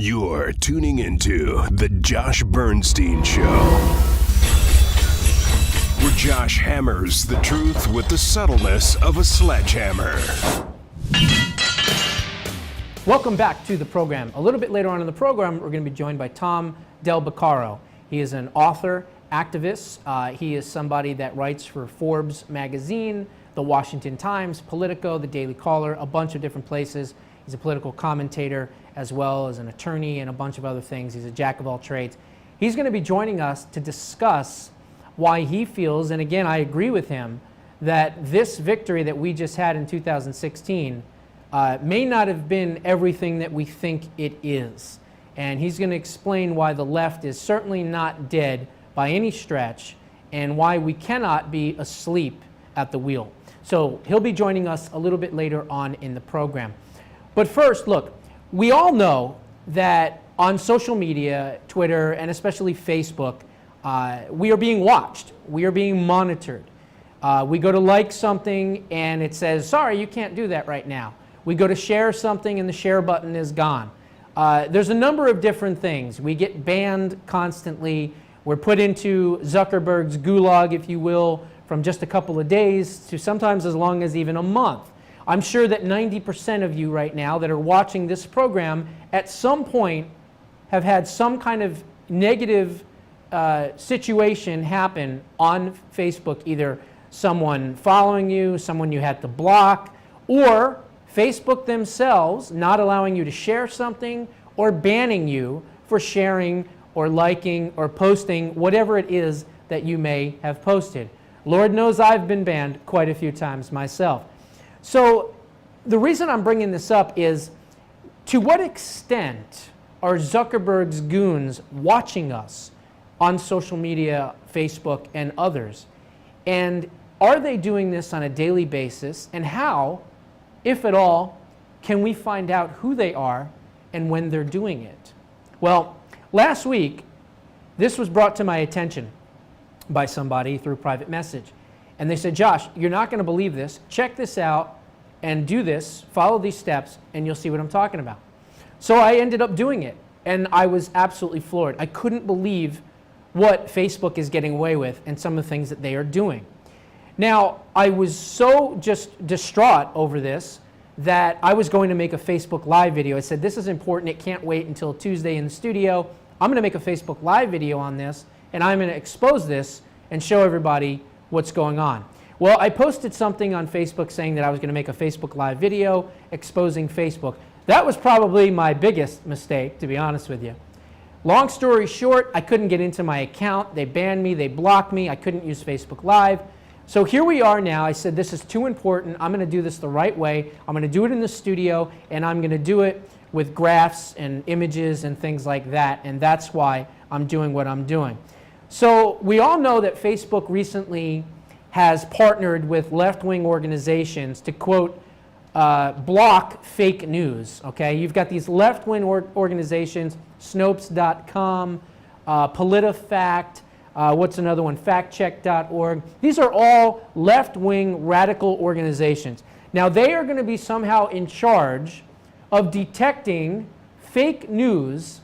You're tuning into The Josh Bernstein Show, where Josh hammers the truth with the subtleness of a sledgehammer. Welcome back to the program. A little bit later on in the program, we're going to be joined by Tom Del Beccaro. He is an author, activist. He is somebody that writes for Forbes magazine, the Washington Times, Politico, the Daily Caller, a bunch of different places. He's a political commentator as well as an attorney and a bunch of other things. He's a jack of all trades. He's going to be joining us to discuss why he feels, and again, I agree with him, that this victory that we just had in 2016 may not have been everything that we think it is. And he's going to explain why the left is certainly not dead by any stretch and why we cannot be asleep at the wheel. So he'll be joining us a little bit later on in the program. But first, look, we all know that on social media, Twitter, and especially Facebook, we are being watched. We are being monitored. We go to like something and it says, sorry, you can't do that right now. We go to share something and the share button is gone. There's a number of different things. We get banned constantly. We're put into Zuckerberg's gulag, if you will, from just a couple of days to sometimes as long as even a month. I'm sure that 90% of you right now that are watching this program at some point have had some kind of negative situation happen on Facebook, either someone following you, someone you had to block, or Facebook themselves not allowing you to share something or banning you for sharing or liking or posting whatever it is that you may have posted. Lord knows I've been banned quite a few times myself. So the reason I'm bringing this up is, to what extent are Zuckerberg's goons watching us on social media, Facebook, and others? And are they doing this on a daily basis? And how, if at all, can we find out who they are and when they're doing it? Well, last week, this was brought to my attention by somebody through private message. And they said, Josh, you're not going to believe this. Check this out and do this, follow these steps, and you'll see what I'm talking about. So I ended up doing it, and I was absolutely floored. I couldn't believe what Facebook is getting away with and some of the things that they are doing. Now, I was so just distraught over this that I was going to make a Facebook Live video. I said, this is important. It can't wait until Tuesday in the studio. I'm going to make a Facebook Live video on this, and I'm going to expose this and show everybody what's going on. Well, I posted something on Facebook saying that I was going to make a Facebook Live video exposing Facebook. That was probably my biggest mistake, to be honest with you. Long story short, I couldn't get into my account. They banned me. They blocked me. I couldn't use Facebook Live. So here we are now. I said, this is too important. I'm going to do this the right way. I'm going to do it in the studio, and I'm going to do it with graphs and images and things like that. And that's why I'm doing what I'm doing. So we all know that Facebook recently has partnered with left-wing organizations to, quote, block fake news. Okay, you've got these left-wing organizations, Snopes.com, PolitiFact, what's another one, factcheck.org. These are all left-wing radical organizations. Now they are going to be somehow in charge of detecting fake news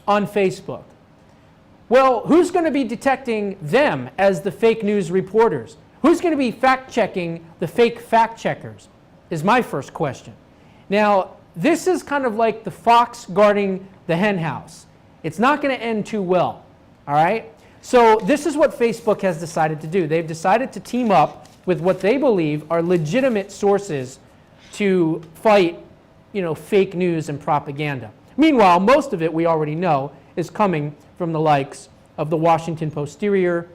on Facebook. Well, who's going to be detecting them as the fake news reporters? Who's going to be fact-checking the fake fact-checkers is my first question. Now, this is kind of like the fox guarding the hen house. It's not going to end too well, all right? So this is what Facebook has decided to do. They've decided to team up with what they believe are legitimate sources to fight, fake news and propaganda. Meanwhile, most of it we already know is coming from the likes of the Washington Posterior,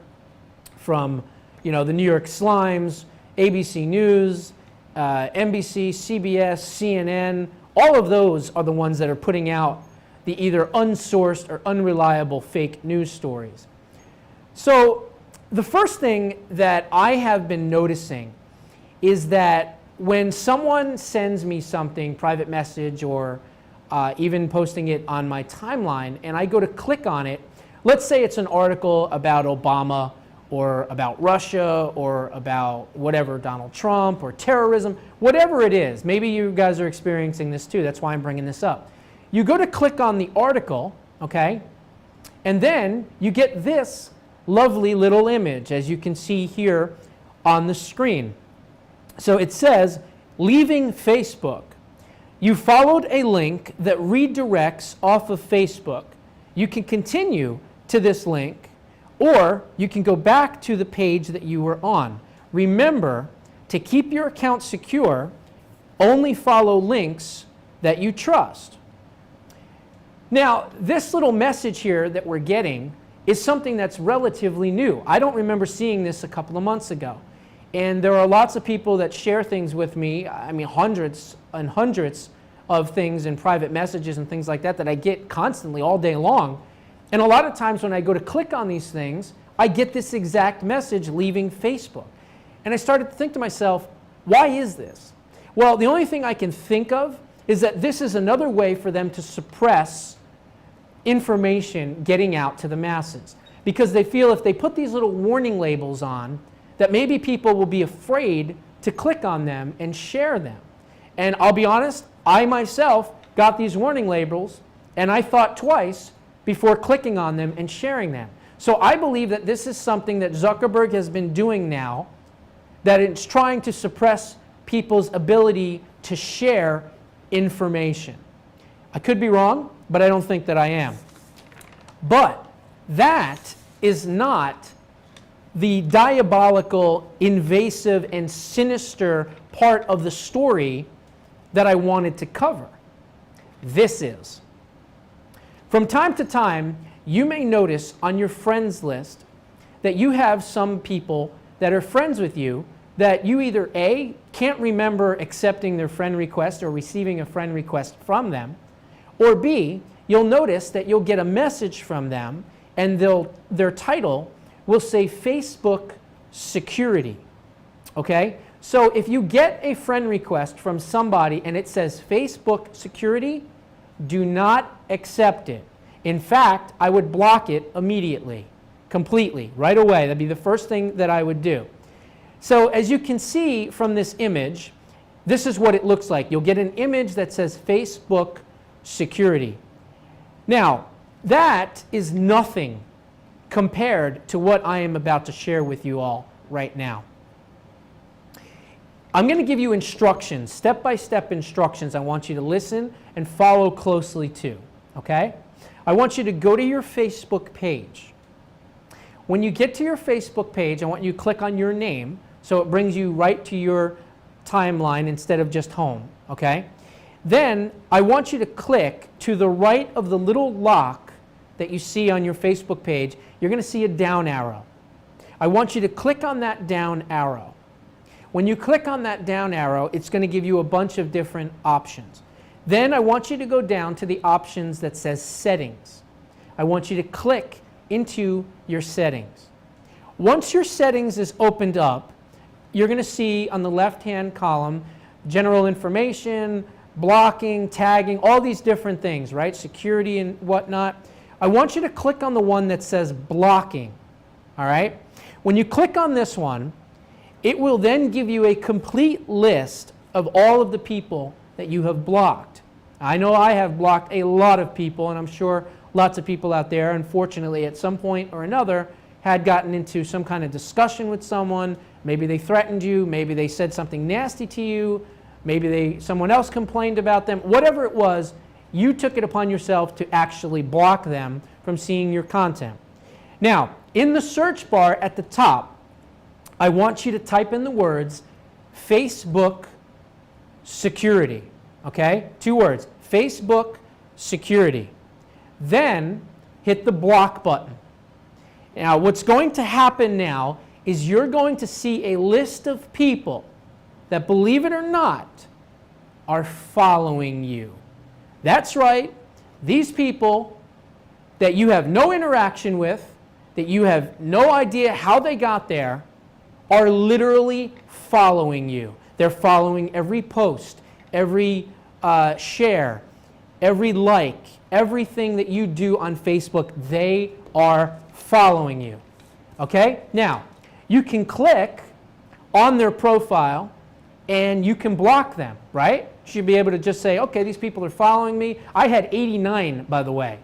from the New York Slimes, ABC News, NBC, CBS, CNN. All of those are the ones that are putting out the either unsourced or unreliable fake news stories. So the first thing that I have been noticing is that when someone sends me something, private message, or even posting it on my timeline, and I go to click on it, let's say it's an article about Obama or about Russia or about whatever, Donald Trump or terrorism, whatever it is. Maybe you guys are experiencing this too. That's why I'm bringing this up. you go to click on the article, okay, and then you get this lovely little image, as you can see here on the screen. So it says, leaving Facebook. You followed a link that redirects off of Facebook. You can continue to this link, or you can go back to the page that you were on. Remember, to keep your account secure, only follow links that you trust. Now, this little message here that we're getting is something that's relatively new. I don't remember seeing this a couple of months ago. And there are lots of people that share things with me, I mean hundreds and hundreds of things in private messages and things like that that I get constantly all day long. And a lot of times when I go to click on these things, I get this exact message, leaving Facebook. And I started to think to myself, why is this? Well, the only thing I can think of is that this is another way for them to suppress information getting out to the masses. Because they feel if they put these little warning labels on, that maybe people will be afraid to click on them and share them. And I'll be honest, I myself got these warning labels and I thought twice before clicking on them and sharing them. So I believe that this is something that Zuckerberg has been doing now, that it's trying to suppress people's ability to share information. I could be wrong, but I don't think that I am. But that is not the diabolical, invasive, and sinister part of the story that I wanted to cover. This is. From time to time, you may notice on your friends list that you have some people that are friends with you that you either A, can't remember accepting their friend request or receiving a friend request from them, or B, you'll notice that you'll get a message from them and their title will say Facebook security. Okay? So if you get a friend request from somebody and it says Facebook security, do not accept it. In fact, I would block it immediately, completely, right away. That'd be the first thing that I would do. So as you can see from this image, this is what it looks like. You'll get an image that says Facebook security. Now, that is nothing compared to what I am about to share with you all right now. I'm going to give you instructions, step-by-step instructions I want you to listen and follow closely to, okay? I want you to go to your Facebook page. When you get to your Facebook page, I want you to click on your name so it brings you right to your timeline instead of just home, okay? Then I want you to click to the right of the little lock that you see on your Facebook page. You're going to see a down arrow. I want you to click on that down arrow. When you click on that down arrow, it's going to give you a bunch of different options. Then I want you to go down to the options that says settings. I want you to click into your settings. Once your settings is opened up, you're going to see on the left-hand column general information, blocking, tagging, all these different things, right? Security and whatnot. I want you to click on the one that says blocking, all right? When you click on this one, it will then give you a complete list of all of the people that you have blocked. I know I have blocked a lot of people, and I'm sure lots of people out there, unfortunately, at some point or another, had gotten into some kind of discussion with someone. Maybe they threatened you, maybe they said something nasty to you, maybe someone else complained about them. Whatever it was, you took it upon yourself to actually block them from seeing your content. Now, in the search bar at the top, I want you to type in the words Facebook security, okay? 2 words, Facebook security. Then hit the block button. Now, what's going to happen now is you're going to see a list of people that, believe it or not, are following you. That's right. These people that you have no interaction with, that you have no idea how they got there, are literally following you. They're following every post, every share, every like, everything that you do on Facebook. They are following you. Okay? Now, you can click on their profile and you can block them, right? You should be able to just say, okay, these people are following me. I had 89, by the way.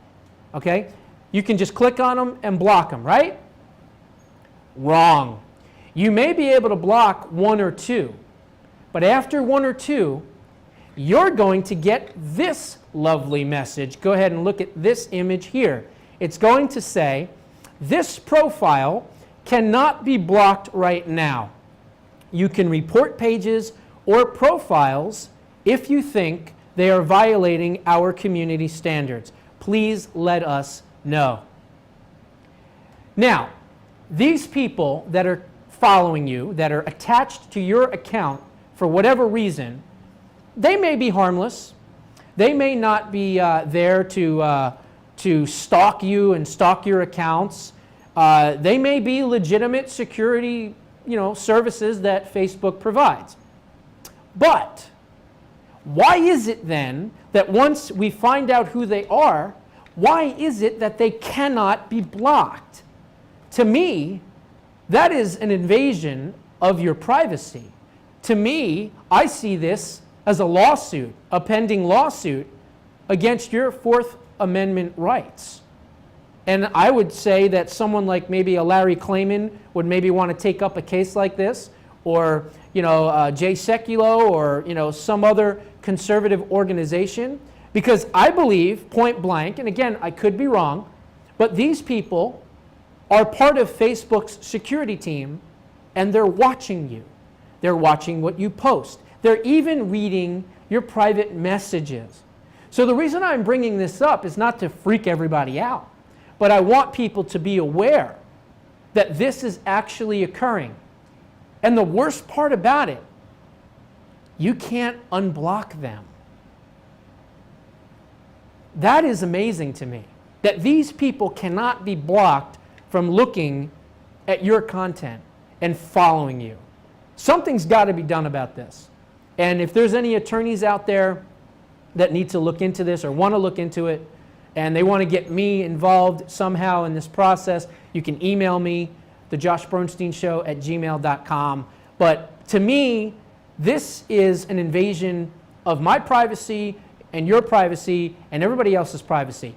Okay? You can just click on them and block them, right? Wrong. You may be able to block 1 or 2, but after 1 or 2, you're going to get this lovely message. Go ahead and look at this image here. It's going to say, this profile cannot be blocked right now. You can report pages or profiles if you think they are violating our community standards. Please let us know. Now, these people that are following you, that are attached to your account for whatever reason, they may be harmless. They may not be there to stalk you and stalk your accounts. They may be legitimate security, services that Facebook provides. But why is it then that once we find out who they are, why is it that they cannot be blocked? To me, that is an invasion of your privacy. To me, I see this as a lawsuit, a pending lawsuit against your Fourth Amendment rights. And I would say that someone like maybe a Larry Klayman would maybe want to take up a case like this, or Jay Sekulow, or some other conservative organization, because I believe, point blank, and again, I could be wrong, but these people are part of Facebook's security team, and they're watching you. They're watching what you post. They're even reading your private messages. So the reason I'm bringing this up is not to freak everybody out, but I want people to be aware that this is actually occurring. And the worst part about it, you can't unblock them. That is amazing to me, that these people cannot be blocked from looking at your content and following you. Something's got to be done about this. And if there's any attorneys out there that need to look into this or want to look into it, and they want to get me involved somehow in this process, you can email me, thejoshbernsteinshow@gmail.com. But to me, this is an invasion of my privacy and your privacy and everybody else's privacy.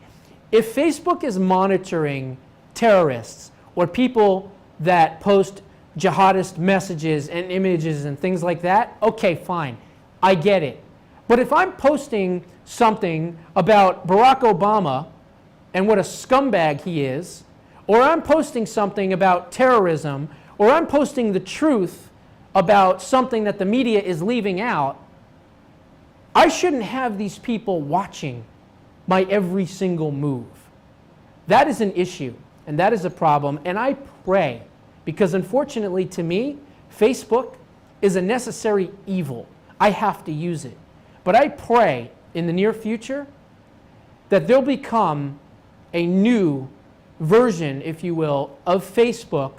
If Facebook is monitoring terrorists or people that post jihadist messages and images and things like that, okay, fine. I get it. But if I'm posting something about Barack Obama and what a scumbag he is, or I'm posting something about terrorism, or I'm posting the truth about something that the media is leaving out, I shouldn't have these people watching my every single move. That is an issue, and that is a problem, and I pray, because unfortunately to me, Facebook is a necessary evil. I have to use it. But I pray in the near future that there'll become a new version, if you will, of Facebook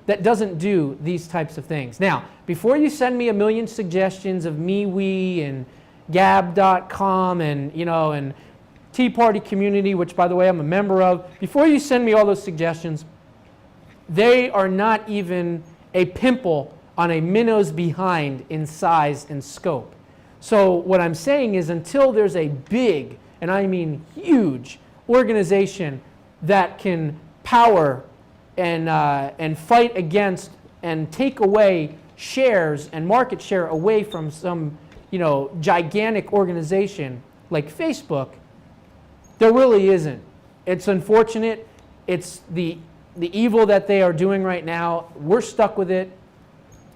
that doesn't do these types of things. Now, before you send me a million suggestions of MeWe and Gab.com and Tea Party Community, which by the way I'm a member of, before you send me all those suggestions, they are not even a pimple on a minnow's behind in size and scope. So what I'm saying is, until there's a big, and I mean huge, organization that can power and fight against and take away shares and market share away from some gigantic organization like Facebook, there really isn't. It's unfortunate. It's the evil that they are doing right now. We're stuck with it,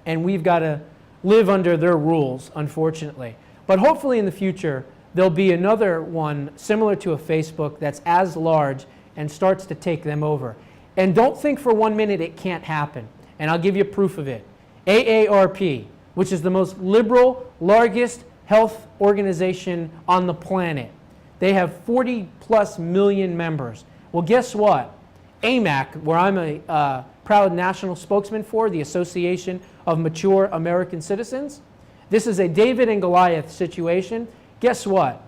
and we've got to live under their rules, unfortunately. But hopefully in the future, there'll be another one similar to a Facebook that's as large and starts to take them over. And don't think for 1 minute it can't happen. And I'll give you proof of it. AARP, which is the most liberal, largest health organization on the planet. They have 40 plus million members. Well, guess what? AMAC, where I'm a proud national spokesman for, the Association of Mature American Citizens, this is a David and Goliath situation. Guess what?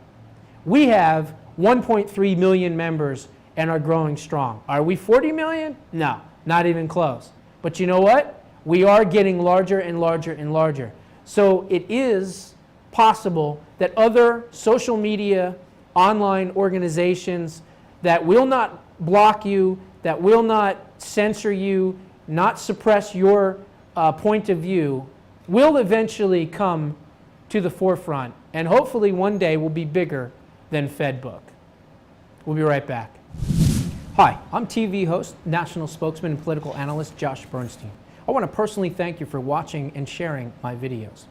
We have 1.3 million members and are growing strong. Are we 40 million? No, not even close. But you know what? We are getting larger and larger and larger. So it is possible that other social media, online organizations that will not block you, that will not censor you, not suppress your point of view, will eventually come to the forefront, and hopefully one day will be bigger than FedBook. We'll be right back. Hi, I'm TV host, national spokesman, and political analyst Josh Bernstein. I want to personally thank you for watching and sharing my videos.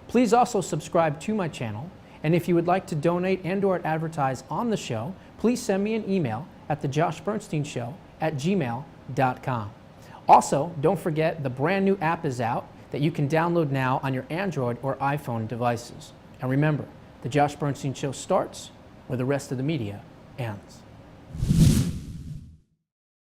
Please also subscribe to my channel, and if you would like to donate and/or advertise on the show, please send me an email at thejoshbernsteinshow@gmail.com. Also, don't forget the brand new app is out that you can download now on your Android or iPhone devices. And remember, The Josh Bernstein Show starts where the rest of the media ends.